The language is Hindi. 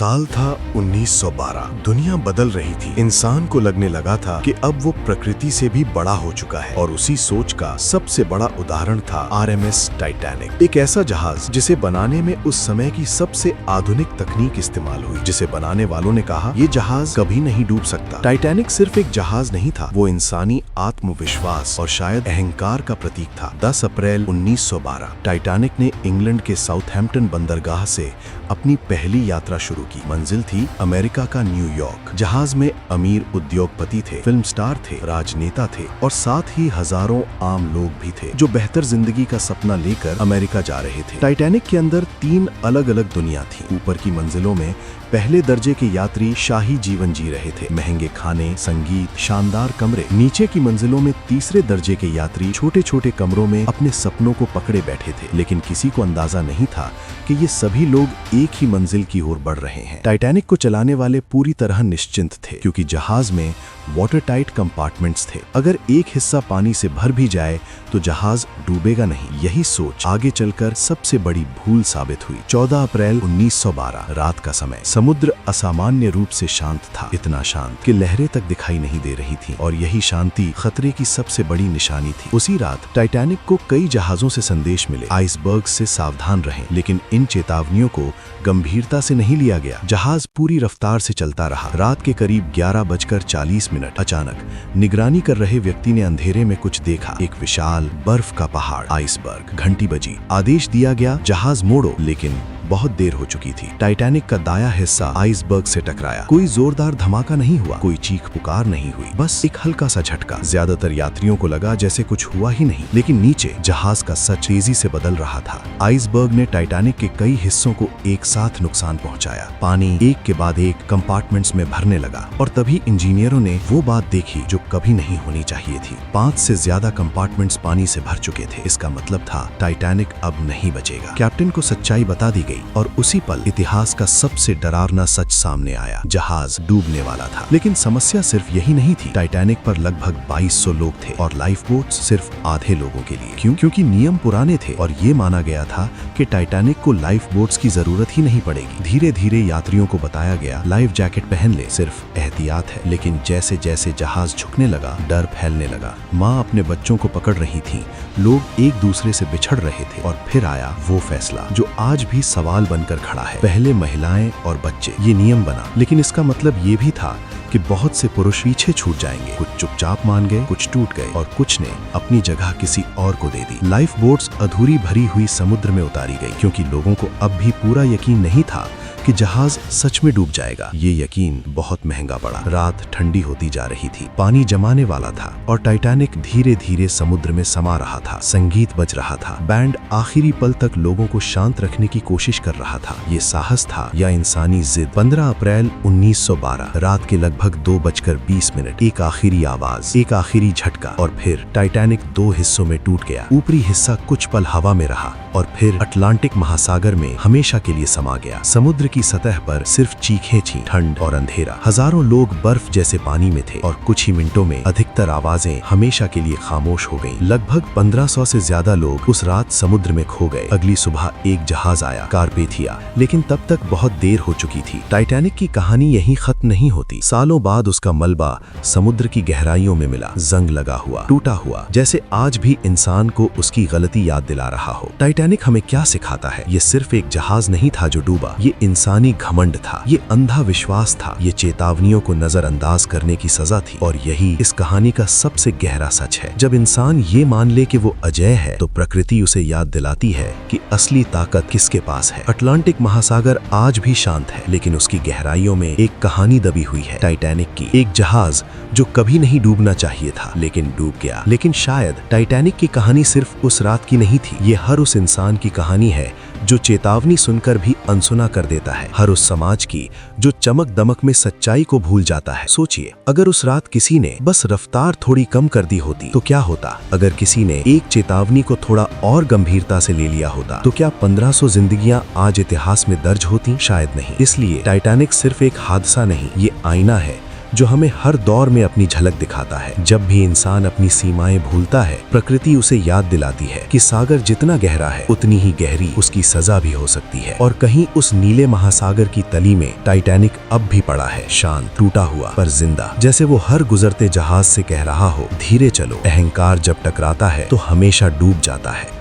साल था 1912। दुनिया बदल रही थी। इंसान को लगने लगा था कि अब वो प्रकृति से भी बड़ा हो चुका है और उसी सोच का सबसे बड़ा उदाहरण था RMS टाइटैनिक। एक ऐसा जहाज जिसे बनाने में उस समय की सबसे आधुनिक तकनीक इस्तेमाल हुई। जिसे बनाने वालों ने कहा ये जहाज कभी नहीं डूब सकता। टाइटैनिक सिर्फ एक जहाज नहीं था, वो इंसानी आत्मविश्वास और शायद अहंकार का प्रतीक था। 10 अप्रैल 1912 टाइटैनिक ने इंग्लैंड के साउथहैम्पटन बंदरगाह से अपनी पहली यात्रा शुरू की। मंजिल थी अमेरिका का न्यूयॉर्क। जहाज में अमीर उद्योगपति थे, फिल्म स्टार थे, राजनेता थे और साथ ही हजारों आम लोग भी थे जो बेहतर जिंदगी का सपना लेकर अमेरिका जा रहे थे। टाइटैनिक के अंदर 3 अलग-अलग दुनिया थी। ऊपर की मंजिलों में पहले दर्जे के यात्री शाही जीवन जी रहे थे, महंगे खाने, संगीत, शानदार कमरे। नीचे की मंजिलों में तीसरे दर्जे के यात्री छोटे-छोटे कमरों में अपने सपनों को पकड़े बैठे थे, लेकिन किसी को अंदाजा नहीं था कि ये सभी लोग एक ही मंजिल की ओर बढ़ रहे हैं। टाइटैनिक को चलाने वाले पूरी तरह निश्चिंत थे क्योंकि जहाज में वाटर टाइट कंपार्टमेंट्स थे। अगर एक हिस्सा पानी से भर भी जाए तो जहाज डूबेगा नहीं। यही सोच आगे चलकर सबसे बड़ी भूल साबित हुई। 14 अप्रैल 1912 रात का समय। समुद्र असामान्य रूप से शांत था, इतना शांत कि लहरें तक दिखाई नहीं दे रही थी और यही शांति खतरे की सबसे बड़ी निशानी थी। उसी रात टाइटैनिक को कई जहाजों से संदेश मिले, आइसबर्ग से सावधान रहें, लेकिन इन चेतावनियों को गंभीरता से नहीं लिया गया। जहाज पूरी रफ्तार से चलता रहा। रात के करीब 11:40 अचानक निगरानी कर रहे व्यक्ति ने अंधेरे में कुछ देखा। एक विशाल बर्फ का पहाड़, आइसबर्ग। घंटी बजी, आदेश दिया गया जहाज मोड़ो, लेकिन बहुत देर हो चुकी थी। टाइटैनिक का दाया हिस्सा आइसबर्ग से टकराया। कोई जोरदार धमाका नहीं हुआ, कोई चीख पुकार नहीं हुई, बस एक हल्का सा झटका। ज्यादातर यात्रियों को लगा जैसे कुछ हुआ ही नहीं, लेकिन नीचे जहाज का सच तेजी से बदल रहा था। आइसबर्ग ने टाइटैनिक के कई हिस्सों को एक साथ नुकसान पहुंचाया। पानी एक के बाद एक कंपार्टमेंट्स में भरने लगा और तभी इंजीनियरों ने वो बात देखी जो कभी नहीं होनी चाहिए थी। 5 से ज्यादा कंपार्टमेंट्स पानी से भर चुके थे। इसका मतलब था टाइटैनिक अब नहीं बचेगा। कैप्टन को सच्चाई बता दी गई और उसी पल इतिहास का सबसे डरावना सच सामने आया। जहाज डूबने वाला था। लेकिन समस्या सिर्फ यही नहीं थी। टाइटैनिक पर लगभग 2200 लोग थे और लाइफ बोट्स सिर्फ आधे लोगों के लिए। क्यों? क्योंकि नियम पुराने थे और ये माना गया था कि टाइटैनिक को लाइफ बोट्स की जरूरत ही नहीं पड़ेगी। धीरे धीरे यात्रियों को बताया गया लाइफ जैकेट पहन ले, सिर्फ एहतियात है। लेकिन जैसे जैसे जहाज झुकने लगा, डर फैलने लगा। माँ अपने बच्चों को पकड़ रही थी, लोग एक दूसरे से बिछड़ रहे थे और फिर आया वो फैसला जो आज भी सवाल बनकर खड़ा है। पहले महिलाएं और बच्चे, ये नियम बना, लेकिन इसका मतलब ये भी था कि बहुत से पुरुष पीछे छूट जाएंगे। कुछ चुपचाप मान गए, कुछ टूट गए और कुछ ने अपनी जगह किसी और को दे दी। लाइफ बोट्स अधूरी भरी हुई समुद्र में उतारी गई क्योंकि लोगों को अब भी पूरा यकीन नहीं था कि जहाज सच में डूब जाएगा। ये यकीन बहुत महंगा पड़ा। रात ठंडी होती जा रही थी, पानी जमाने वाला था और टाइटैनिक धीरे धीरे समुद्र में समा रहा था। संगीत बज रहा था, बैंड आखिरी पल तक लोगों को शांत रखने की कोशिश कर रहा था। ये साहस था या इंसानी जिद? 15 अप्रैल 1912 रात के लगभग 2:20। एक आखिरी आवाज, एक आखिरी झटका और फिर टाइटैनिक 2 हिस्सों में टूट गया। ऊपरी हिस्सा कुछ पल हवा में रहा और फिर अटलांटिक महासागर में हमेशा के लिए समा गया। समुद्र की सतह पर सिर्फ चीखें थीं, ठंड और अंधेरा। हजारों लोग बर्फ जैसे पानी में थे और कुछ ही मिनटों में अधिकतर आवाजें हमेशा के लिए खामोश हो गईं। लगभग 1500 से ज्यादा लोग उस रात समुद्र में खो गए। अगली सुबह एक जहाज आया, कारपेथिया, लेकिन तब तक बहुत देर हो चुकी थी। टाइटैनिक की कहानी यहीं खत्म नहीं होती। सालों बाद उसका मलबा समुद्र की गहराइयों में मिला, जंग लगा हुआ, टूटा हुआ, जैसे आज भी इंसान को उसकी गलती याद दिला रहा हो। टाइटैनिक हमें क्या सिखाता है? ये सिर्फ एक जहाज नहीं था जो डूबा, ये इंसानी घमंड था, ये अंधा विश्वास था, ये चेतावनियों को नजरअंदाज करने की सजा थी। और यही इस कहानी का सबसे गहरा सच है। जब इंसान ये मान ले कि वो अजय है तो प्रकृति उसे याद दिलाती है कि असली ताकत किसके पास है। अटलांटिक महासागर आज भी शांत है, लेकिन उसकी गहराइयों में एक कहानी दबी हुई है, टाइटैनिक की। एक जहाज जो कभी नहीं डूबना चाहिए था लेकिन डूब गया। लेकिन शायद टाइटैनिक की कहानी सिर्फ उस रात की नहीं थी। ये हर उस इंसान की कहानी है जो चेतावनी सुनकर भी अनसुना कर देता है। हर उस समाज की जो चमक दमक में सच्चाई को भूल जाता है। सोचिए, अगर उस रात किसी ने बस रफ्तार थोड़ी कम कर दी होती तो क्या होता? अगर किसी ने एक चेतावनी को थोड़ा और गंभीरता से ले लिया होता तो क्या 1500 जिंदगियां आज इतिहास में दर्ज होती? शायद नहीं। इसलिए टाइटैनिक सिर्फ एक हादसा नहीं, ये आईना है जो हमें हर दौर में अपनी झलक दिखाता है। जब भी इंसान अपनी सीमाएं भूलता है, प्रकृति उसे याद दिलाती है कि सागर जितना गहरा है उतनी ही गहरी उसकी सजा भी हो सकती है। और कहीं उस नीले महासागर की तली में टाइटैनिक अब भी पड़ा है, शांत, टूटा हुआ पर जिंदा, जैसे वो हर गुजरते जहाज से कह रहा हो, धीरे चलो, अहंकार जब टकराता है तो हमेशा डूब जाता है।